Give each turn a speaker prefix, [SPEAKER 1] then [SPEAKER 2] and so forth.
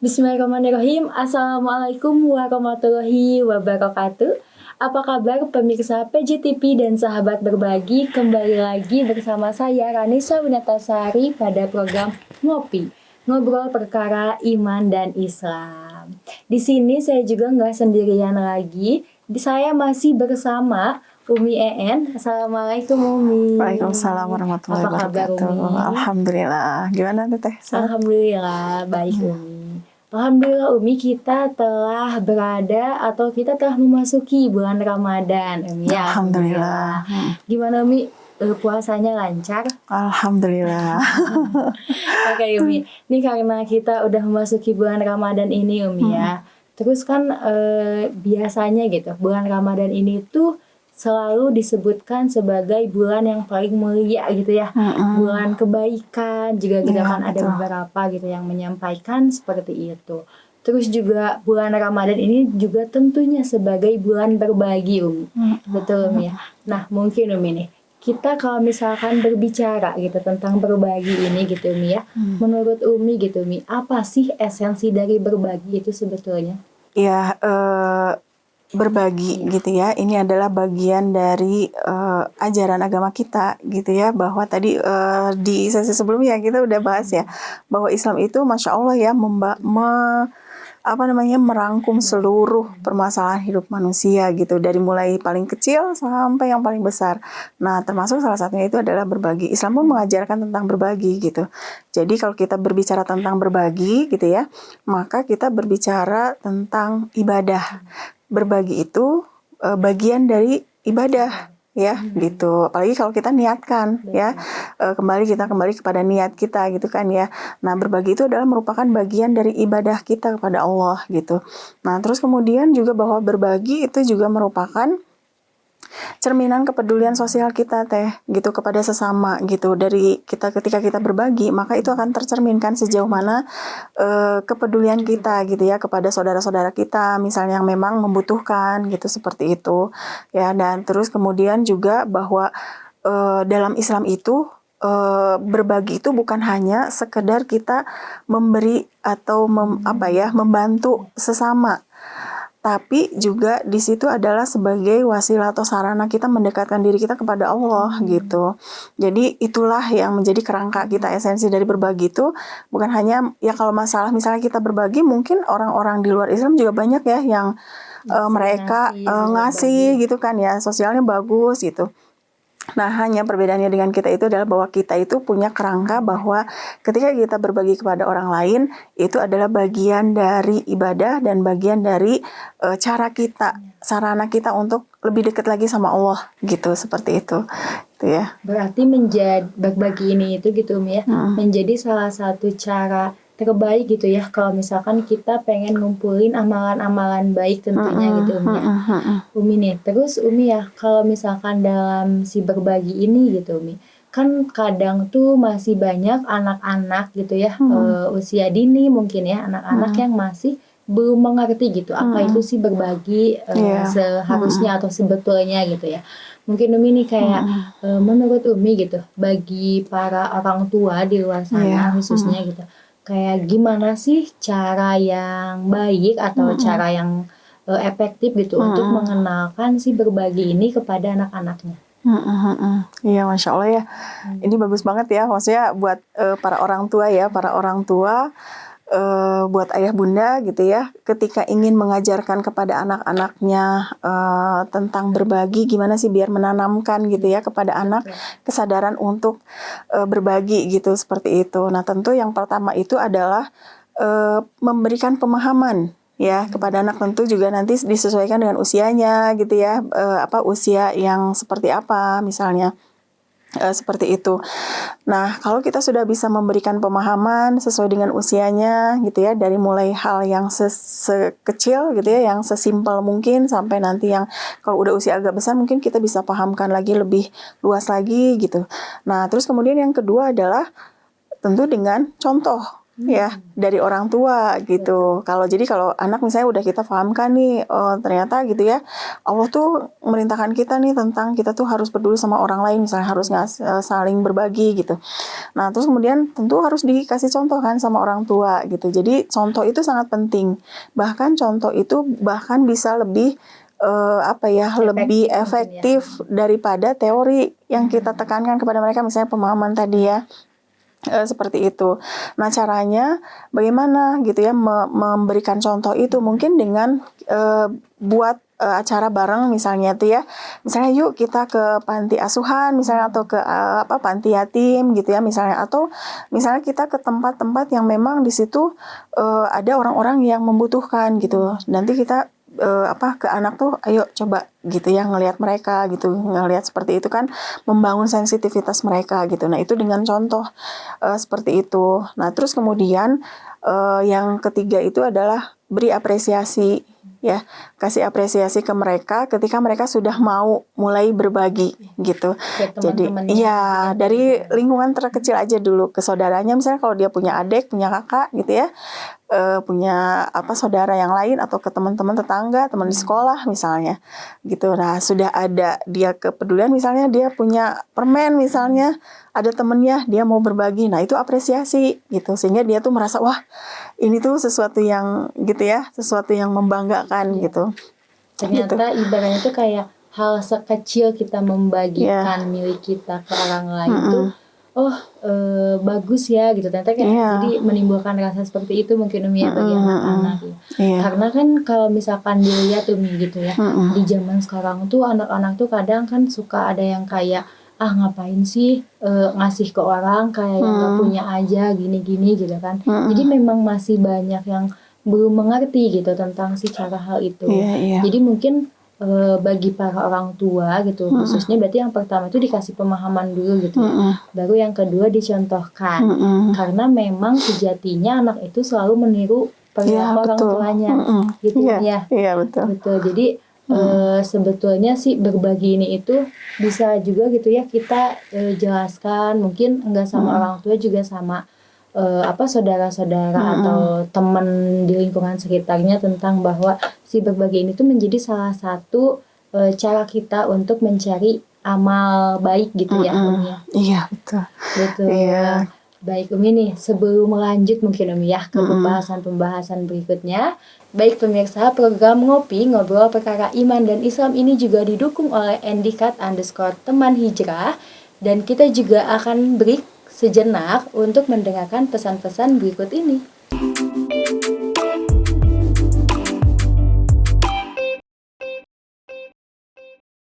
[SPEAKER 1] Bismillahirrahmanirrahim. Assalamualaikum warahmatullahi wabarakatuh. Apa kabar pemirsa PJTV dan sahabat berbagi? Kembali lagi bersama saya Ranisa Winatasari pada program Ngopi, Ngobrol Perkara Iman dan Islam. Di sini saya juga nggak sendirian lagi. Saya masih bersama Umi EN. Assalamualaikum Umi.
[SPEAKER 2] Waalaikumsalam warahmatullahi
[SPEAKER 1] Apa kabar
[SPEAKER 2] wabarakatuh.
[SPEAKER 1] Umi?
[SPEAKER 2] Alhamdulillah. Gimana tuh Teh?
[SPEAKER 1] Alhamdulillah baik Umi. Alhamdulillah Umi, kita telah berada atau kita telah memasuki bulan Ramadan Umi ya.
[SPEAKER 2] Alhamdulillah.
[SPEAKER 1] Gimana Umi, puasanya lancar?
[SPEAKER 2] Alhamdulillah.
[SPEAKER 1] Oke Umi, ini karena kita udah memasuki bulan Ramadan ini Umi ya. Terus kan biasanya gitu bulan Ramadan ini tuh selalu disebutkan sebagai bulan yang paling mulia gitu ya. Bulan kebaikan juga gitu kan, ada beberapa gitu yang menyampaikan seperti itu. Terus juga bulan Ramadan ini juga tentunya sebagai bulan berbagi Umi. Betul Umi ya. Nah mungkin Umi nih, kita kalau misalkan berbicara gitu tentang berbagi ini gitu Umi ya. Menurut Umi gitu Umi, apa sih esensi dari berbagi itu sebetulnya?
[SPEAKER 2] Ya, berbagi gitu ya. Ini adalah bagian dari ajaran agama kita gitu ya, bahwa tadi di sesi sebelumnya kita udah bahas ya bahwa Islam itu Masya Allah ya merangkum seluruh permasalahan hidup manusia gitu, dari mulai paling kecil sampai yang paling besar. Nah, termasuk salah satunya itu adalah berbagi. Islam pun mengajarkan tentang berbagi gitu. Jadi kalau kita berbicara tentang berbagi gitu ya, maka kita berbicara tentang ibadah. Berbagi itu bagian dari ibadah ya gitu. Apalagi kalau kita niatkan ya, kembali kepada niat kita gitu kan ya. Nah, berbagi itu adalah merupakan bagian dari ibadah kita kepada Allah gitu. Nah, terus kemudian juga bahwa berbagi itu juga merupakan cerminan kepedulian sosial kita Teh gitu kepada sesama gitu. Dari kita ketika kita berbagi, maka itu akan tercerminkan sejauh mana kepedulian kita gitu ya kepada saudara-saudara kita misalnya yang memang membutuhkan gitu, seperti itu ya. Dan terus kemudian juga bahwa dalam Islam itu berbagi itu bukan hanya sekedar kita memberi atau membantu sesama, tapi juga di situ adalah sebagai wasilah atau sarana kita mendekatkan diri kita kepada Allah gitu. Jadi itulah yang menjadi kerangka kita. Esensi dari berbagi itu bukan hanya ya kalau masalah misalnya kita berbagi, mungkin orang-orang di luar Islam juga banyak ya yang mereka ngasih gitu kan ya, sosialnya bagus gitu. Nah, hanya perbedaannya dengan kita itu adalah bahwa kita itu punya kerangka bahwa ketika kita berbagi kepada orang lain, itu adalah bagian dari ibadah dan bagian dari cara kita, sarana kita untuk lebih dekat lagi sama Allah gitu, seperti itu. Gitu ya.
[SPEAKER 1] Berarti berbagi ini itu gitu Umi ya, menjadi salah satu cara terbaik gitu ya kalau misalkan kita pengen ngumpulin amalan-amalan baik tentunya gitu Umi ya. Umi nih, terus Umi ya kalau misalkan dalam si berbagi ini gitu Umi, kan kadang tuh masih banyak anak-anak gitu ya, usia dini mungkin ya, anak-anak yang masih belum mengerti gitu apa itu sih berbagi seharusnya atau sebetulnya gitu ya. Mungkin Umi nih kayak menurut Umi gitu, bagi para orang tua di luar sana khususnya gitu, kayak gimana sih cara yang baik atau cara yang efektif gitu untuk mengenalkan si berbagi ini kepada anak-anaknya?
[SPEAKER 2] Iya, Masya Allah ya. Ini bagus banget ya, maksudnya buat para orang tua ya, buat ayah bunda gitu ya, ketika ingin mengajarkan kepada anak-anaknya tentang berbagi, gimana sih biar menanamkan gitu ya kepada anak kesadaran untuk berbagi gitu, seperti itu. Nah, tentu yang pertama itu adalah memberikan pemahaman ya kepada anak, tentu juga nanti disesuaikan dengan usianya gitu ya, usia yang seperti apa misalnya. Seperti itu. Nah, kalau kita sudah bisa memberikan pemahaman sesuai dengan usianya gitu ya, dari mulai hal yang sekecil gitu ya, yang sesimpel mungkin, sampai nanti yang kalau udah usia agak besar mungkin kita bisa pahamkan lagi lebih luas lagi gitu. Nah, terus kemudian yang kedua adalah tentu dengan contoh ya dari orang tua gitu. Kalau anak misalnya udah kita pahamkan nih, oh, ternyata gitu ya, Allah tuh merintahkan kita nih tentang kita tuh harus peduli sama orang lain, misalnya harus saling berbagi gitu. Nah terus kemudian tentu harus dikasih contoh kan sama orang tua gitu. Jadi contoh itu sangat penting. Bahkan contoh itu bahkan bisa lebih lebih efektif daripada teori yang kita tekankan kepada mereka, misalnya pemahaman tadi ya. Seperti itu. Nah caranya bagaimana gitu ya memberikan contoh itu mungkin dengan buat acara bareng misalnya tuh ya, misalnya yuk kita ke panti asuhan misalnya atau ke panti yatim gitu ya misalnya, atau misalnya kita ke tempat-tempat yang memang di situ ada orang-orang yang membutuhkan gitu. Nanti kita ke anak tuh ayo coba gitu ya ngelihat mereka gitu, ngelihat seperti itu kan membangun sensitivitas mereka gitu. Nah itu dengan contoh seperti itu. Nah terus kemudian yang ketiga itu adalah beri apresiasi ya, kasih apresiasi ke mereka ketika mereka sudah mau mulai berbagi gitu. Jadi iya dari lingkungan terkecil aja dulu, ke saudaranya misalnya kalau dia punya adik, punya kakak gitu ya, punya saudara yang lain atau ke teman-teman tetangga, teman di sekolah misalnya gitu. Nah sudah ada dia kepedulian, misalnya dia punya permen misalnya, ada temennya dia mau berbagi, nah itu apresiasi gitu, sehingga dia tuh merasa wah ini tuh sesuatu yang gitu ya, sesuatu yang membanggakan gitu.
[SPEAKER 1] Ternyata gitu. Ibaratnya tuh kayak hal sekecil kita membagikan milik kita ke orang lain tuh bagus ya gitu, ternyata kayak jadi menimbulkan rasa seperti itu mungkin Umi ya bagi anak-anak ya. Karena kan kalau misalkan dilihat Umi gitu ya, di zaman sekarang tuh anak-anak tuh kadang kan suka ada yang kayak ngapain sih ngasih ke orang kayak yang gak punya aja gini-gini gitu kan. Jadi memang masih banyak yang belum mengerti gitu tentang si cara hal itu. Jadi mungkin bagi para orang tua gitu, khususnya berarti yang pertama itu dikasih pemahaman dulu gitu ya. Baru yang kedua dicontohkan. Karena memang sejatinya anak itu selalu meniru perilaku orang tuanya gitu ya. Iya betul. Jadi sebetulnya sih berbagi ini itu bisa juga gitu ya kita jelaskan, mungkin enggak sama orang tua juga sama saudara-saudara atau teman di lingkungan sekitarnya, tentang bahwa si berbagi ini tuh menjadi salah satu cara kita untuk mencari amal baik gitu ya Umi ya.
[SPEAKER 2] Iya betul. Iya.
[SPEAKER 1] Baik Umi nih, sebelum lanjut mungkin Umi ya ke pembahasan berikutnya. Baik pemirsa, program Ngopi Ngobrol Perkara Iman dan Islam ini juga didukung oleh @teman hijrah, dan kita juga akan break sejenak untuk mendengarkan pesan-pesan berikut ini.